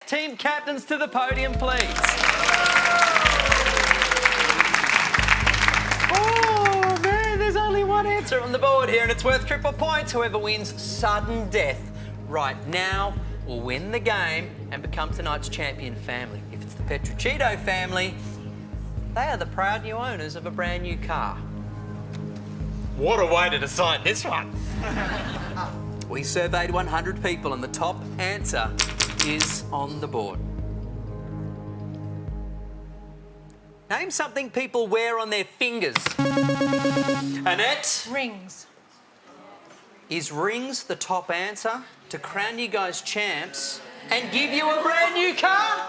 Team captains to the podium, please. Oh, man, there's only one answer on the board here and it's worth triple points. Whoever wins sudden death right now will win the game and become tonight's champion family. If it's the Petrocito family, they are the proud new owners of a brand new car. What a way to decide this one. We surveyed 100 people and the top answer is on the board. Name something people wear on their fingers. Annette? Rings. Is rings the top answer to crown you guys champs and give you a brand new car?